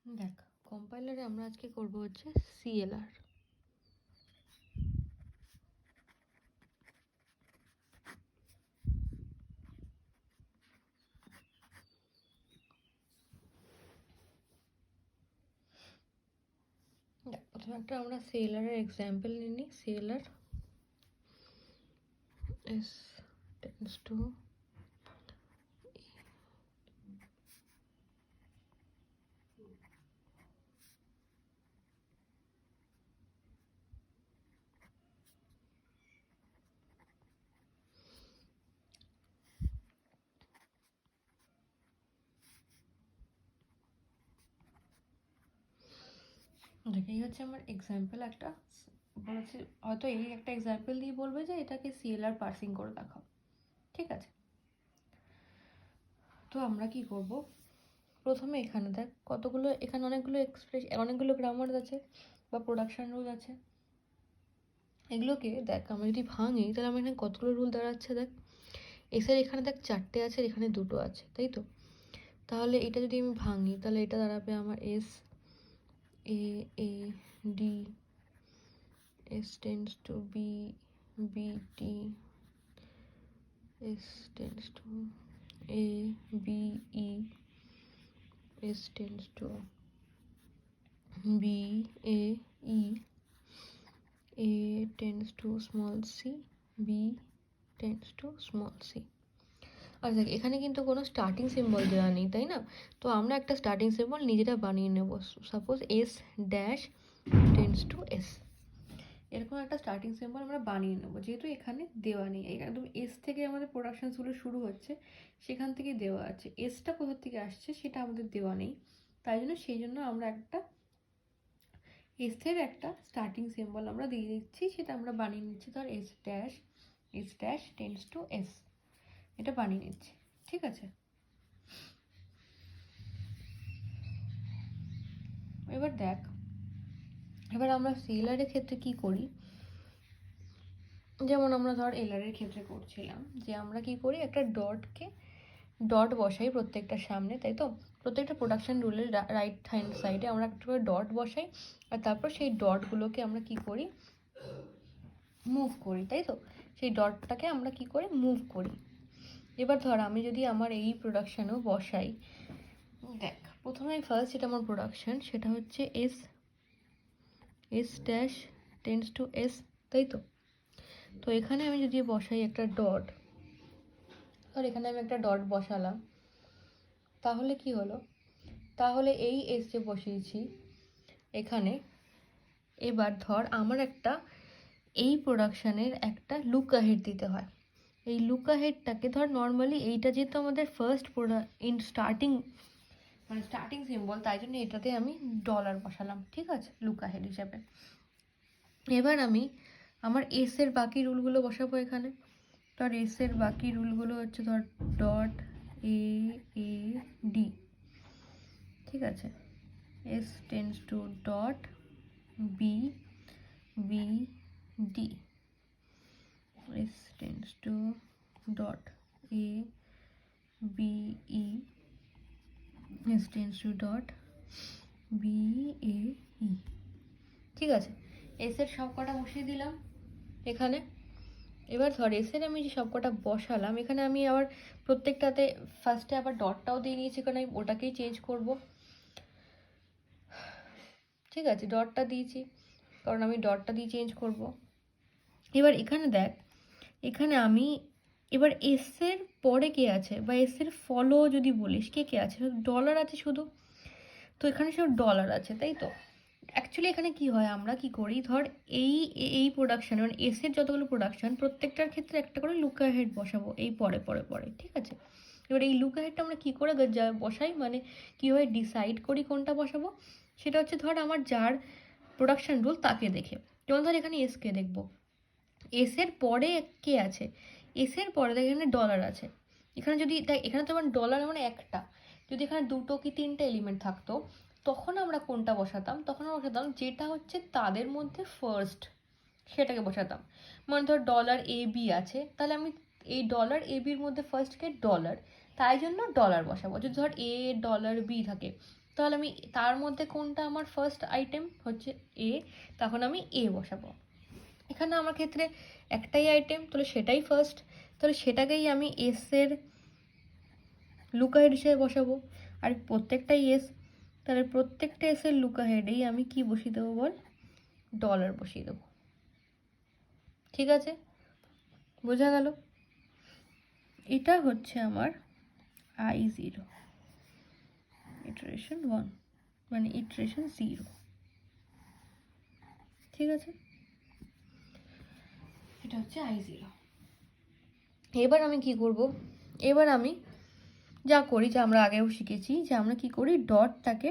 দেখ, কম্পাইলারে আমরা আজকে করব হচ্ছে CLR। দেখ, প্রথমে একটা আমরা CLR এর এক্সাম্পল নিই। CLR S tends to দেখ, এই হচ্ছে আমার এক্সাম্পল একটা বলেছে, হয়তো এই একটা এক্সাম্পল দিয়ে বলবে যে এটাকে CLR পার্সিং করে দেখাও। ঠিক আছে, তো আমরা কি করব, প্রথমে এখানে দেখ কতগুলো, এখানে অনেকগুলো অনেকগুলো গ্রামার আছে বা প্রোডাকশন রুল আছে। এগুলোকে দেখ আমরা যদি ভাঙি তাহলে আমার এখানে কতগুলো রুল দাঁড়াচ্ছে। দেখ, এসের এখানে দেখ 4টে আছে, এখানে 2টো আছে, তাই তো? তাহলে এটা যদি আমি ভাঙি তাহলে এটা দাঁড়াবে আমার S A A D, S tends to B B T, S tends to A B E, S tends to B A E, A tends to small c, B tends to small c। আচ্ছা, এখানে কিন্তু কোনো starting symbol দেওয়া নেই, তাই না? তো আমরা একটা স্টার্টিং সিম্বল নিজেরা বানিয়ে নেব। Suppose S dash tends to S, এরকম একটা স্টার্টিং সিম্বল আমরা বানিয়ে নেব, যেহেতু এখানে দেওয়া নেই। একদম এস থেকে আমাদের প্রোডাকশনসগুলো শুরু হচ্ছে, সেখান থেকে দেওয়া আছে। এসটা কোথা থেকে আসছে সেটা আমাদের দেওয়া নেই, তাই জন্য সেই জন্য আমরা একটা এসের একটা স্টার্টিং সিম্বল আমরা দিয়ে দিচ্ছি, সেটা আমরা বানিয়ে নিচ্ছি। ধর S dash tends to S, এটা বানিয়ে নিচ্ছি। ঠিক আছে, এবার দেখ, এবার আমরা CLR-এর ক্ষেত্রে কি করি, যেমন আমরা ধর LR-এর ক্ষেত্রে করছিলাম যে আমরা কি করি, একটা ডট বসাই প্রত্যেকটার সামনে, তাই তো? প্রত্যেকটা প্রোডাকশন রুলের রাইট হ্যান্ড সাইডে আমরা একটা করে ডট বসাই, আর তারপর সেই ডটগুলোকে আমরা কি করি, মুভ করি, তাই তো? সেই ডটটাকে আমরা কি করে মুভ করি। এবার ধর আমি যদি আমার এই প্রোডাকশানেও বসাই, দেখ প্রথমে ফার্স্ট যেটা আমার প্রোডাকশন সেটা হচ্ছে S dash tends to S, তাই তো? তো এখানে আমি যদি বসাই একটা ডট, আর এখানে আমি একটা ডট বসালাম, তাহলে কি হলো, তাহলে এই S যে বসিয়েছি এখানে, এবার ধর আমার একটা এই প্রোডাকশানের একটা লুক আহেড দিতে হয়। এই লুক আহেডটাকে ধর নর্মালি এইটা যেহেতু আমাদের ফার্স্ট স্টার্টিং সিম্বল, তাই জন্য এটাতে আমি ডলার বসালাম। ঠিক আছে, লুক আহেড হিসাবে। এবার আমি আমার এসের বাকি রুলগুলো বসাবো এখানে। ধর এসের বাকি রুলগুলো হচ্ছে ধর ডট A A D, ঠিক আছে? S tends to dot B B D, S tends to dot A B E, S tends to dot B A E। ঠিক আছে, এস এর সবকটা বসিয়ে দিলাম এখানে। এবার ধর এস এর আমি যে সবকটা বসালাম এখানে, আমি আবার প্রত্যেকটাতে ফার্স্টে আবার ডটটাও দিয়ে নিয়েছি, কারণ আমি ওটাকেই চেঞ্জ করব। ঠিক আছে, ডটটা দিয়েছি কারণ আমি ডটটা দিয়ে চেঞ্জ করব। এবার এখানে দেখ, এখানে আমি এবার এসের পরে কে আছে, বা এসের ফলো যদি বলিস কে আছে, ডলার আছে শুধু। তো এখানে শুধু ডলার আছে, তাই তো? অ্যাকচুয়ালি এখানে কি হয়, আমরা কি করি, ধর এই প্রোডাকশান মানে এসের যতগুলো প্রোডাকশান প্রত্যেকটার ক্ষেত্রে একটা করে লুক হেড বসাবো এই পরে পরে পরে। ঠিক আছে, এবার এই লুক হেডটা আমরা কী করে বসাই, মানে কীভাবে ডিসাইড করি কোনটা বসাবো, সেটা হচ্ছে ধর আমার যার প্রোডাকশান রুল তাকে দেখে। যেমন ধর এখানে এসকে দেখবো, এসের পরে কে আছে, এসের পরে দেখ এখানে ডলার আছে। এখানে যদি দেখ, এখানে তো আমার ডলার মানে একটা, যদি এখানে 2টো কি 3টে এলিমেন্ট থাকতো তখন আমরা কোনটা বসাতাম, তখন আমরা বসাতাম যেটা হচ্ছে তাদের মধ্যে ফার্স্ট, সেটাকে বসাতাম। মানে ধর ডলার AB আছে, তাহলে আমি এই ডলার ABর মধ্যে ফার্স্টকে ডলার, তাই জন্য ডলার বসাবো। যদি ধর A ডলার B থাকে, তাহলে আমি তার মধ্যে কোনটা আমার ফার্স্ট আইটেম হচ্ছে এ, তখন আমি এ বসাবো। এখানে আমার ক্ষেত্রে একটাই আইটেম, তাহলে সেটাই ফার্স্ট, তাহলে সেটাকেই আমি এসের লুক হেড হিসেবে বসাবো। আর প্রত্যেকটাই এস, তাহলে প্রত্যেকটা এসের লুক হেডেই আমি কি বসিয়ে দেবো বল, ডলার বসিয়ে দেবো। ঠিক আছে, বোঝা গেল? এটা হচ্ছে আমার I0, ইটারেশন 1 মানে ইটারেশন 0। ঠিক আছে, এটা হচ্ছে I0। এবার আমি কি করব, এবার আমি যা করি, যা আমরা আগেও শিখেছি, যে আমরা কি করি, ডটটাকে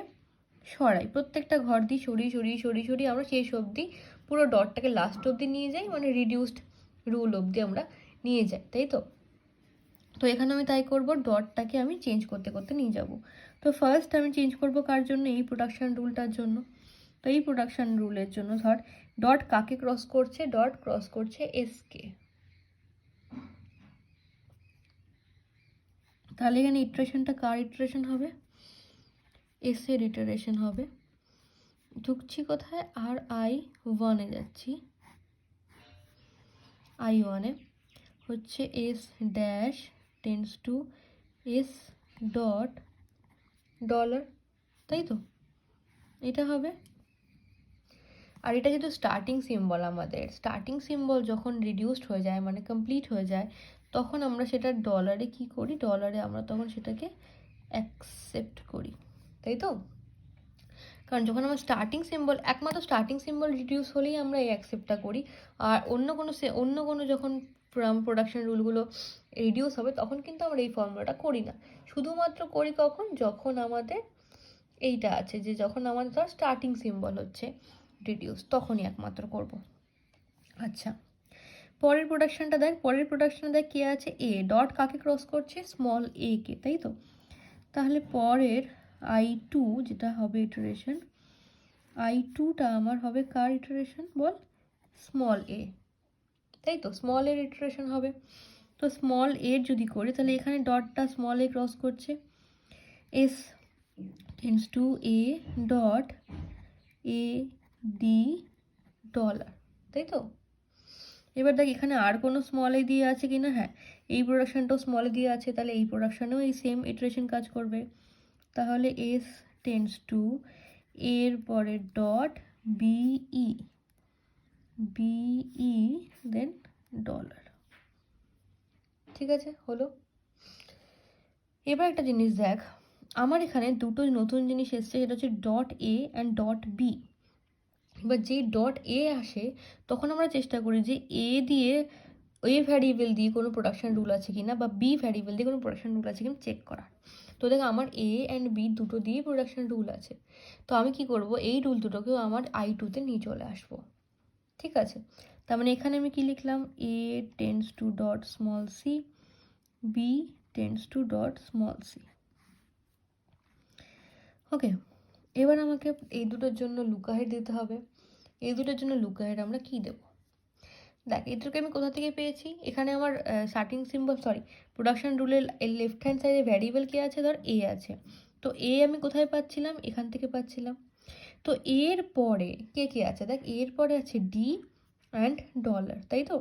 সরাই, প্রত্যেকটা ঘর দিয়ে সরিয়ে সরিয়ে সরিয়ে সরিয়ে আমরা শেষ অবধি পুরো ডটটাকে লাস্ট অবধি নিয়ে যাই, মানে রিডিউসড রুল অবধি আমরা নিয়ে যাই, তাই তো? তো এখানে আমি তাই করব, ডটটাকে আমি চেঞ্জ করতে করতে নিয়ে যাব। তো ফার্স্ট আমি চেঞ্জ করব কার জন্য, এই প্রোডাকশন রুলটার জন্য। তো এই প্রোডাকশন রুলের জন্য ধর ডট কাকে ক্রস করছে, ডট ক্রস করছে এসকে। তাহলে এখানে ইটারেশনটা কার ইটারেশন হবে, এস এর ইটারেশন হবে। ঢুকছি কোথায়, আর I1-এ যাচ্ছি, I1-এ হচ্ছে S dash tends to S dot dollar, তাই তো? এটা হবে। আর এটা যেহেতু স্টার্টিং সিম্বল, আমাদের স্টার্টিং সিম্বল যখন রিডিউসড হয়ে যায় মানে কমপ্লিট হয়ে যায়, তখন আমরা সেটা ডলারে কি করি, ডলারে আমরা তখন সেটাকে অ্যাকসেপ্ট করি, তাই তো? কারণ যখন আমার স্টার্টিং সিম্বল, একমাত্র স্টার্টিং সিম্বল রিডিউস হলেই আমরা এই অ্যাকসেপ্টটা করি। আর অন্য কোনো যখন প্রোডাকশন রুলগুলো রিডিউস হবে তখন কিন্তু আমরা এই ফর্মুলাটা করি না, শুধুমাত্র করি কখন, যখন আমাদের এইটা আছে, যে যখন আমাদের ধর স্টার্টিং সিম্বল হচ্ছে রিডিউস, তখনই একমাত্র করব। আচ্ছা, পরের প্রোডাকশনটা দেখ, পরের প্রোডাকশনে দেখ কে আছে, এ ডট কাকে ক্রস করছে, স্মল এ কে, তাই তো? তাহলে পরের I2 যেটা হবে ইটারেশন, I2টা আমার হবে কার ইটারেশন বল, স্মল এ, তাই তো? স্মল এর ইটারেশন হবে। তো স্মল এর যদি করি, তাহলে এখানে ডটটা স্মল এ ক্রস করছে, S tends to A dot A D dollar, তাই তো? এবার দেখ এখানে আর কোনো স্মল এ দিয়ে আছে কিনা, হ্যাঁ এই প্রোডাকশনটাও স্মল এ দিয়ে আছে, তাহলে এই প্রোডাকশনেও এই সেম ইটারেশন কাজ করবে। তাহলে এস টেন্স টু এর পরে dot be, be then dollar. ঠিক আছে, হলো। এবার একটা জিনিস দেখ, আমার এখানে দুটো নতুন জিনিস এসছে, সেটা হচ্ছে dot A and dot B. এবার যেই ডট এ আসে তখন আমরা চেষ্টা করি যে এ দিয়ে, এ ভ্যারিয়েবল দিয়ে কোনো প্রোডাকশন রুল আছে কিনা, বা বি ভ্যারিয়েবল দিয়ে কোনো প্রোডাকশন রুল আছে কিনা চেক করার। তো দেখ আমার এ অ্যান্ড বি দুটো দিয়ে প্রোডাকশন রুল আছে, তো আমি কি করব, এই রুল দুটোকেও আমার I2-তে নিয়ে চলে আসবো। ঠিক আছে, তার মানে এখানে আমি কি লিখলাম, A tends to dot small c, B tends to dot small c. Okay, এবার আমাকে এই দুটোর জন্য লুকাহেড দিতে হবে। এই দুটোর জন্য লুকাহেড আমরা কি দেব, দেখ এই দুটোকে আমি কোথা থেকে পেয়েছি, এখানে আমার স্টার্টিং সিম্বল, সরি প্রোডাকশন রুলের লেফট হ্যান্ড সাইডে ভ্যারিয়েবল কে আছে, ধর এ আছে। তো এ আমি কোথায় পাচ্ছিলাম, এখান থেকে পাচ্ছিলাম। তো এর পরে কে কে আছে, দেখ এর পরে আছে ডি অ্যান্ড ডলার, তাই তো?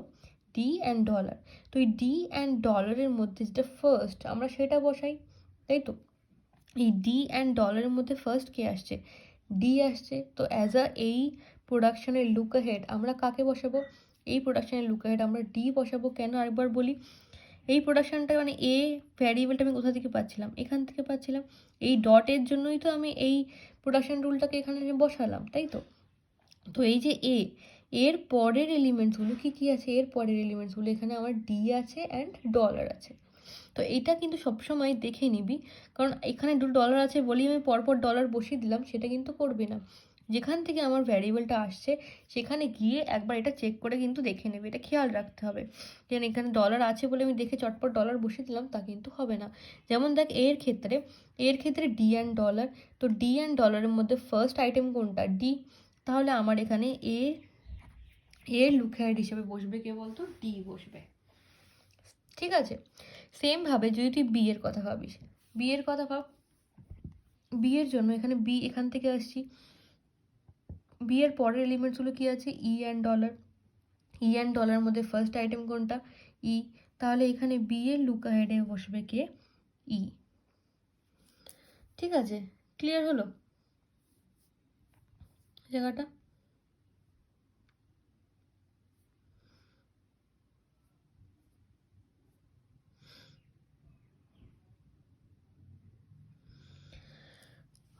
D and dollar. তো এই ডি অ্যান্ড ডলারের মধ্যে যেটা ফার্স্ট আমরা সেটা বসাই, তাই তো? এই ডি অ্যান্ড ডলারের মধ্যে ফার্স্ট কে আসছে, ডি আসছে। তো অ্যাজ আ এই প্রোডাকশনের লুক হেড আমরা কাকে বসাবো, এই প্রোডাকশনের লুক হেড আমরা ডি বসাবো। কেন, আরেকবার বলি, এই প্রোডাকশনটা মানে এ ভ্যারিয়েবলটা আমি কোথা থেকে পাচ্ছিলাম, এখান থেকে পাচ্ছিলাম। এই ডটের জন্যই তো আমি এই প্রোডাকশন রুলটাকে এখানে বসালাম, তাই তো? তো এই যে এর পরের এলিমেন্টসগুলো কী কী আছে, এর পরের এলিমেন্টসগুলো এখানে আমার ডি আছে অ্যান্ড ডলার আছে। তো এটা কিন্তু সবসময় দেখে নিবি, কারণ এখানে দুটো ডলার আছে বলেই আমি পরপর ডলার বসিয়ে দিলাম, সেটা কিন্তু করবি না। যেখান থেকে আমার ভ্যারিয়েবলটা আসছে সেখানে গিয়ে একবার এটা চেক করে কিন্তু দেখে নেবে, এটা খেয়াল রাখতে হবে। যেন এখানে ডলার আছে বলে আমি দেখে চটপট ডলার বসিয়ে দিলাম তা কিন্তু হবে না। যেমন দেখ এর ক্ষেত্রে ডি অ্যান্ড ডলার, তো ডি অ্যান্ড ডলারের মধ্যে ফার্স্ট আইটেম কোনটা, ডি। তাহলে আমার এখানে এর লুক হেড হিসেবে বসবে কে বলতো, ডি বসবে। ঠিক আছে, সেমভাবে যদি তুই বি এর কথা ভাবিস, বি এর কথা ভাব, বি এর জন্য এখানে বি এখান থেকে আসছি, বি এর পরের এলিমেন্টসগুলো কী আছে, E and dollar. E and dollar মধ্যে ফার্স্ট আইটেম কোনটা, ই। তাহলে এখানে বি এর লুক হেডে বসবে কে, ই। ঠিক আছে, ক্লিয়ার হলো জায়গাটা?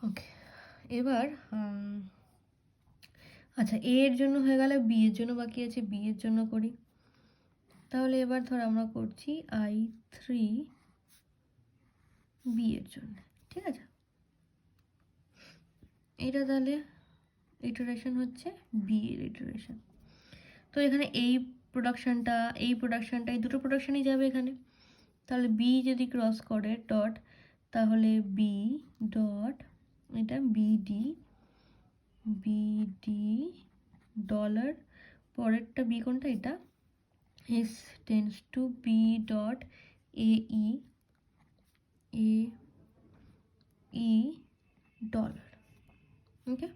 ওকে, এবার আচ্ছা এ এর জন্য হয়ে গেল, বি এর জন্য বাকি আছে, বি এর জন্য করি। তাহলে এবার ধর আমরা করছি i3 বি এর জন্য, ঠিক আছে। এটা তাহলে ইটারেশন হচ্ছে বি এর ইটারেশন। তো এখানে এই প্রোডাকশানটা এই দুটো প্রোডাকশানই যাবে এখানে। তাহলে বি যদি ক্রস করে ডট, তাহলে বি ডট এটা বিডি ডলার, পরেরটা বি কোনটা, এটা S tends to B dot A E dollar. Okay,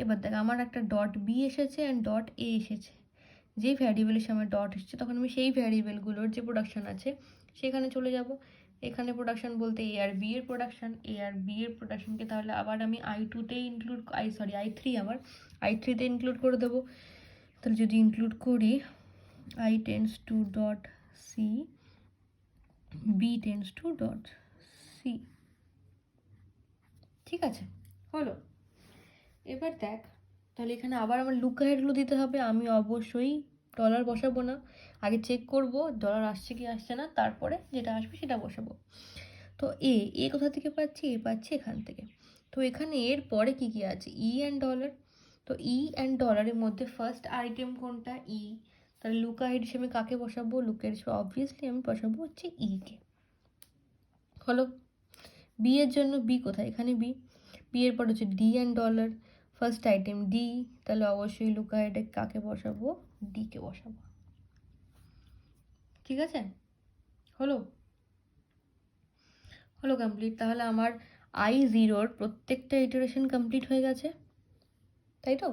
এবার দেখ আমার একটা ডট বি এসেছে অ্যান্ড ডট এ এসেছে। যেই ভ্যারিয়েবলের সামনে ডট এসেছে তখন আমি সেই ভ্যারিয়েবলগুলোর যে প্রোডাকশান আছে সেখানে চলে যাব। এখানে প্রোডাকশান বলতে এ আর বি এর প্রোডাকশান, এ আর বি এর প্রোডাকশানকে তাহলে আবার আমি i2তেই ইনক্লুড, i3 আমার i3তে ইনক্লুড করে দেবো। তাহলে যদি ইনক্লুড করি i tends to dot C, B tends to dot C. ঠিক আছে, হলো। এবার দেখ তাহলে এখানে আবার আমার লুক হেডগুলো দিতে হবে। আমি অবশ্যই ডলার বসাবো না, আগে চেক করব ডলার আসছে কি আসছে না, তারপরে যেটা আসবে সেটা বসাবো। তো এ কোথা থেকে পাচ্ছি, এ পাচ্ছি এখান থেকে। তো এখানে এর পরে কি কি আছে, ই অ্যান্ড ডলার। তো ই অ্যান্ড ডলারের মধ্যে ফার্স্ট আইটেম কোনটা, ই। তাহলে লুকা হেড হিসেবে কাকে বসাবো, লুকের হিসেবে অবভিয়াসলি আমি বসাবো হচ্ছে ইকে। হলো। বি এর জন্য বি কোথায়, এখানে বি। বি এর পর হচ্ছে D and dollar, first item D, তাহলে অবশ্যই লুকা হেডে কাকে বসাবো, ডিকে বসাবো। ঠিক আছে, হলো হলো কমপ্লিট। তাহলে আমার i0-র প্রত্যেকটা ইটারেশন কমপ্লিট হয়ে গেছে, তাই তো।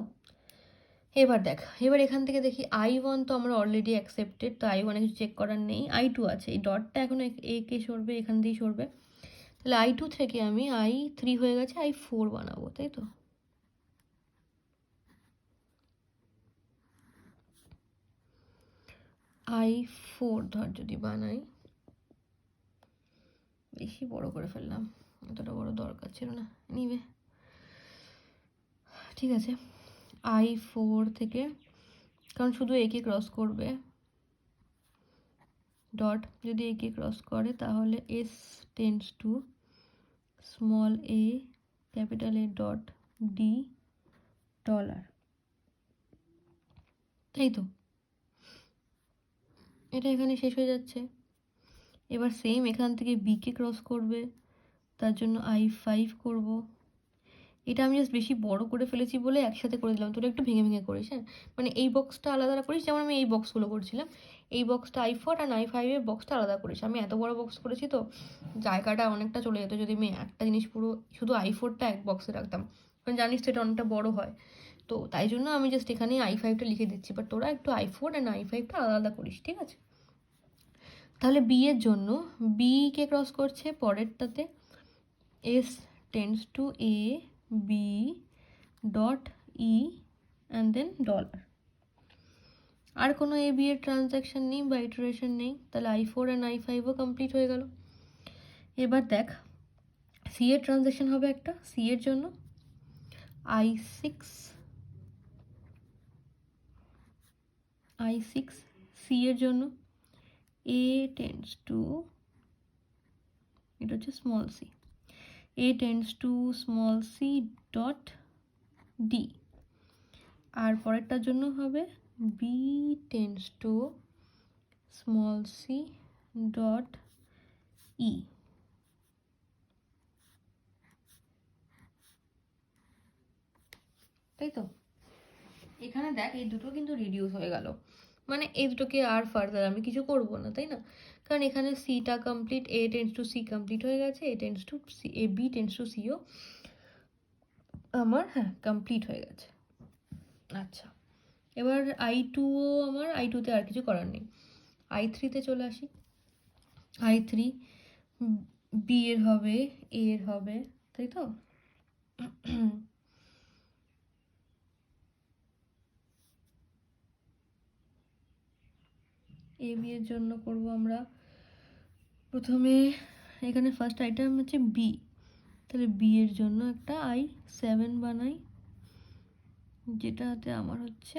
এবার দেখ, এবার এখান থেকে দেখি i1 তো আমরা অলরেডি অ্যাকসেপ্টেড, তো i1-এ কিছু চেক করার নেই। i2 আছে, এই ডটটা এখন একে সরবে, এখান দিয়েই সরবে। তাহলে i2 থেকে আমি i3 হয়ে গেছে i4 বানাবো, তাই তো। i4 ধর যদি বানাই, বেশি বড় করে ফেললাম, এতটা বড় দরকার ছিল না, নিবে। ঠিক আছে, i4 থেকে, কারণ শুধু একে ক্রস করবে ডট, যদি একে ক্রস করে তাহলে S tends to small A capital A dot D dollar, তাই তো। এটা এখানে শেষ হয়ে যাচ্ছে। এবার সেম এখান থেকে বিকে ক্রস করবে, তার জন্য i5 করব। এটা আমি জাস্ট বেশি বড় করে ফেলেছি বলে একসাথে করে দিলাম, তোরা একটু ভেঙে ভেঙে করিস, হ্যাঁ। মানে এই বক্সটা আলাদা করিস, যেমন আমি এই বক্সগুলো করছিলাম, এই বক্সটা i4 আর i5-এর বক্সটা আলাদা করিস। আমি এত বড় বক্স করেছি তো জায়গাটা অনেকটা চলে যেত যদি আমি একটা জিনিস পুরো শুধু i4টা এক বক্সে রাখতাম, কারণ জানিস তো এটা অনেকটা বড় হয়। তো তাই জন্য আমি জাস্ট এখানে i5টা লিখে দিচ্ছি, বাট তোরা একটু i4 আর i5টা আলাদা করিস, ঠিক আছে। তাহলে বি এর জন্য বি কে ক্রস করছে পরেরটাতে, S tends to A B dot E and then dollar. আর কোনো এ বি এর ট্রানজ্যাকশন নেই বা ইটারেশন নেই, তাহলে i4 অ্যান্ড i5ও কমপ্লিট হয়ে গেল। এবার দেখ সি এর ট্রানজ্যাকশন হবে একটা, সি এর জন্য i6 সি এর জন্য এ টেন্স টু, এটা হচ্ছে small c, A tends to small C dot D. আর পরেরটার জন্য হবে B tends to small C dot E. তাই তো। এখানে দেখ এই দুটো কিন্তু রিডিউস হয়ে গেল, মানে এই দুটোকে আর ফার্দার আমি কিছু করব না, তাই না। কারণ এখানে সিটা complete, A tends to C complete হয়ে গেছে, A tends to C, A B tends to সিও আমার কমপ্লিট হয়ে গেছে। আচ্ছা, এবার I2ও আমার, I2তে আর কিছু করার নেই। I3তে চলে আসি। I3 বি এর হবে, এ এর হবে, তাই তো? এ বি এর জন্য করব আমরা প্রথমে, এখানে ফার্স্ট আইটেম হচ্ছে বি, তাহলে বি এর জন্য একটা I7 বানাই, যেটাতে আমার হচ্ছে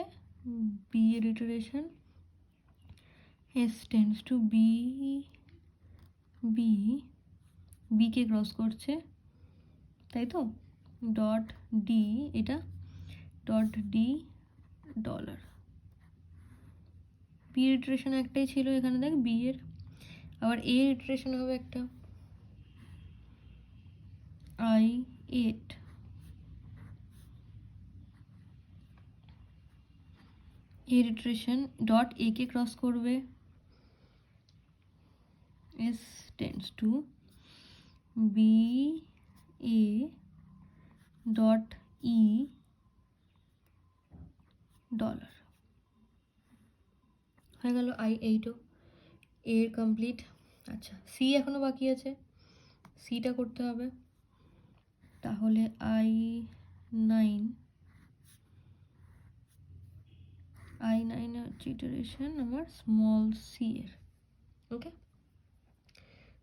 বি এর iteration S tends to B, B বিকে ক্রস করছে, তাই তো? ডট ডি, এটা ডট ডি ডলার। বি এর ইটারেশন একটাই ছিল এখানে, দেখ বি এর, আবার এ এর ইটারেশন হবে একটা I8, এর ইটারেশন ডট এ কে ক্রস করবে, S tends to B A dot E dollar. হয়ে গেল I8ও, এর কমপ্লিট। আচ্ছা, সি এখনো বাকি আছে, সিটা করতে হবে, তাহলে I9 হচ্ছে ইটারেশন আমার স্মল সি এর। ওকে,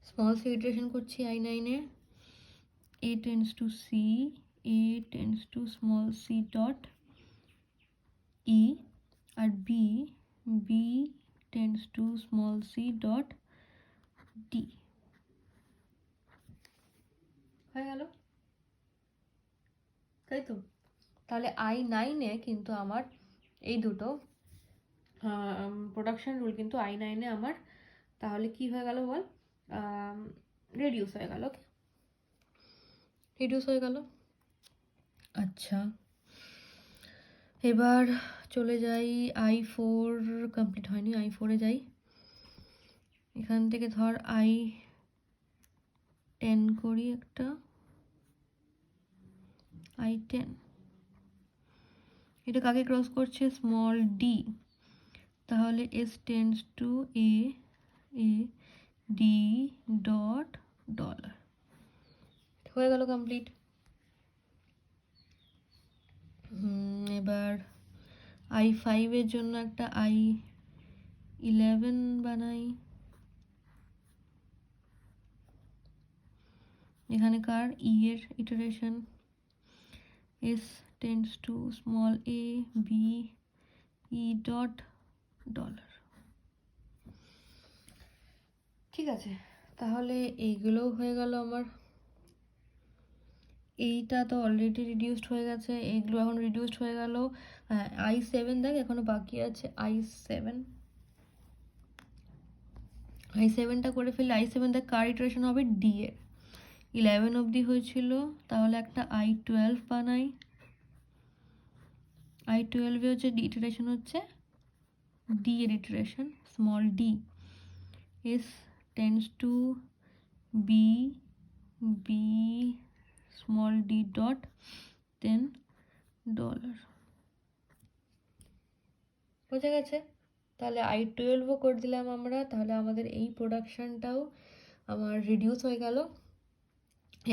স্মল সি ইটারেশন করছি I9 এ, A tends to C, A tends to small C dot E, আর B, B tends to small C dot D. হয়ে গেল, তাই তো? তাহলে I9-এ কিন্তু আমার এই দুটো প্রোডাকশন রুল কিন্তু I9-এ আমার তাহলে কি হয়ে গেল বল, রেডিউস হয়ে গেল। ওকে, রিডিউস হয়ে গেল। আচ্ছা, এবার চলে যাই I4, কমপ্লিট হয়নি, I4-এ যাই। এখান থেকে ধর I10 করি একটা, I10 এটা কাকে ক্রস করছে, স্মল ডি, তাহলে S tends to A, A D dot dollar. হয়ে গেল কমপ্লিট। এবার I5-এর জন্য একটা I11 বানাই, এখানে কার, ই এর iteration S tends to small A B E dot dollar. ঠিক আছে, তাহলে এইগুলোও হয়ে গেল আমার। এইটা তো অলরেডি রিডিউসড হয়ে গেছে, এইগুলো এখন রিডিউসড হয়ে গেল। হ্যাঁ, I7 দেখ এখনো বাকি আছে, I7টা করে ফেললে, I7 দেখ কার ইটারেশন হবে, ডি এর, 11 অবধি হয়েছিল, তাহলে একটা I12 বানাই। I12-এ হচ্ছে ডি ইটারেশন হচ্ছে ডি এর iteration small D, S tends to B, B small D dot then dollar. বোঝা গেছে? তাহলে I12ও করে দিলাম আমরা, তাহলে আমাদের এই প্রোডাকশনটাও আমার রিডিউস হয়ে গেল।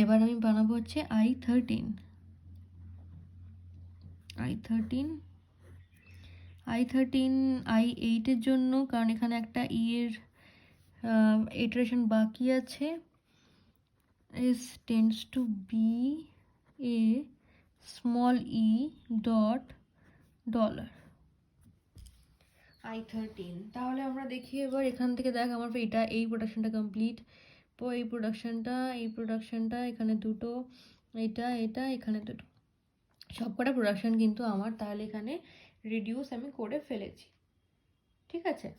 এবার আমি বানাবো হচ্ছে I13, I8-এর জন্য, কারণ এখানে একটা ই এর ইটারেশন বাকি আছে, S tends to B A small E dot dollar. I13, তাহলে আমরা দেখি এবার এখান থেকে, দেখ আমার এটা এই প্রোডাকশনটা কমপ্লিট, তো এই প্রোডাকশনটা এখানে দুটো, এটা এখানে দুটো, সবকটা প্রোডাকশন কিন্তু আমার তাহলে এখানে রিডিউস আমি করে ফেলেছি। ঠিক আছে,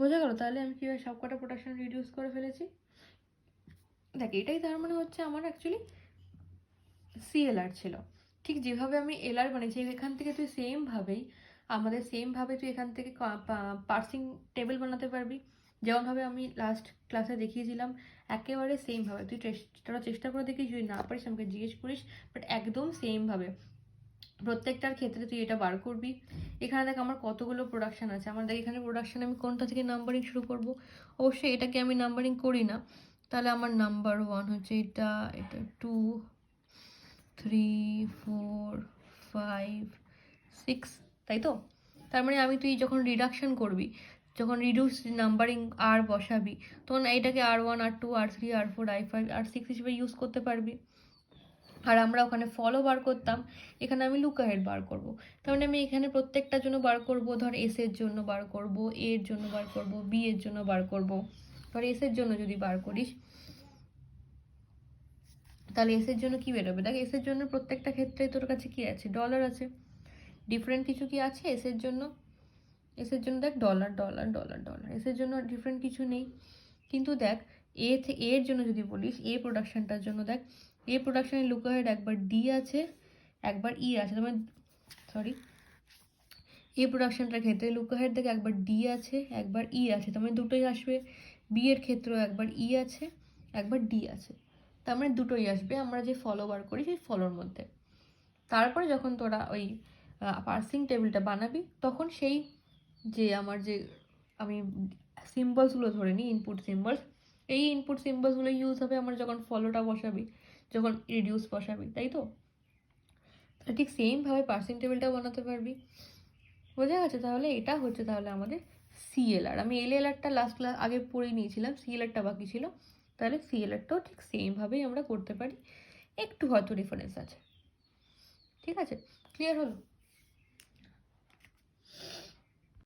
বোঝা গেল? তাহলে আমি কীভাবে সবকটা প্রোডাকশন রিডিউস করে ফেলেছি। দেখ, এটাই তার মানে হচ্ছে আমার অ্যাকচুয়ালি CLR ছিল। ঠিক যেভাবে আমি LR বানিয়েছি, এখান থেকে তুই সেমভাবেই আমাদের সেমভাবে তুই এখান থেকে পার্সিং টেবিল বানাতে পারবি, যেমনভাবে আমি লাস্ট ক্লাসে দেখিয়েছিলাম একেবারে সেমভাবে। তুই চেষ্টা করে দেখিস, যদি না পারিস আমাকে জিজ্ঞেস করিস, বাট একদম সেমভাবে প্রত্যেকটার ক্ষেত্রে তুই এটা বার করবি। এখানে দেখ আমার কতগুলো প্রোডাকশান আছে, আমার দেখ এখানে প্রোডাকশান আমি কোনটা থেকে নাম্বারিং শুরু করব। অবশ্যই এটাকে আমি নাম্বারিং করি না, তাহলে আমার নাম্বার 1 হচ্ছে এটা, এটা 2, 3, 4, 5, 6, তাই তো? তার মানে তুই যখন রিডাকশন করবি, যখন রিডিউস নাম্বারিং আর বসাবি, তখন এটাকে R1, R2, R3, R4, I5, R6 হিসেবে ইউজ করতে পারবি। আর আমরা ওখানে ফলো বার করতাম, এখানে আমি লুক অ্যাহেড বার করব। তার মানে আমি এখানে প্রত্যেকটার জন্য বার করব, ধর এস এর জন্য বার করব, এ এর জন্য বার করব, বি এর জন্য বার করব। ধর এস এর জন্য যদি বার করিস, তাহলে এস এর জন্য কি বেরোবে? দেখ এস এর জন্য প্রত্যেকটা ক্ষেত্রে তোর কাছে কি আছে? ডলার আছে। ডিফারেন্ট কিছু কি আছে এস এর জন্য? এস এর জন্য দেখ dollar, dollar, dollar, dollar. S এর জন্য ডিফারেন্ট কিছু নেই। কিন্তু দেখ এর জন্য যদি বলিস, এ প্রোডাকশনটার জন্য দেখ, এ প্রোডাকশনের লুক অ্যাহেড একবার ডি আছে, একবার ই আছে। তোমার সরি, এ প্রোডাকশনটার ক্ষেত্রে লুক অ্যাহেড দেখ একবার ডি আছে, একবার ই আছে, তার মানে দুটোই আসবে। বি এর ক্ষেত্রেও একবার ই আছে, একবার ডি আছে, তার মানে দুটোই আসবে আমরা যে ফলো বার করি সেই ফলোর মধ্যে। তারপরে যখন তোরা ওই পার্সিং টেবিলটা বানাবি, তখন সেই যে আমার যে আমি সিম্বলসগুলো ধরে নিই, ইনপুট সিম্বলস, এই ইনপুট সিম্বলসগুলো ইউজ হবে আমরা যখন ফলোটা বসাবি, যখন রিডিউস বসাবি, তাই তো? ঠিক সেমভাবে পার্সিং টেবিলটা বানাতে পারবি। বোঝা গেছে? তাহলে এটা হচ্ছে তাহলে আমাদের সিএলআর। আমি এলএলআরটা লাস্ট ক্লাস আগে পড়ে নিয়েছিলাম, সিএলআরটা বাকি ছিল। তাহলে সিএলআরটাও ঠিক সেমভাবেই আমরা করতে পারি, একটু হয়তো ডিফারেন্স আছে। ঠিক আছে? ক্লিয়ার হলো?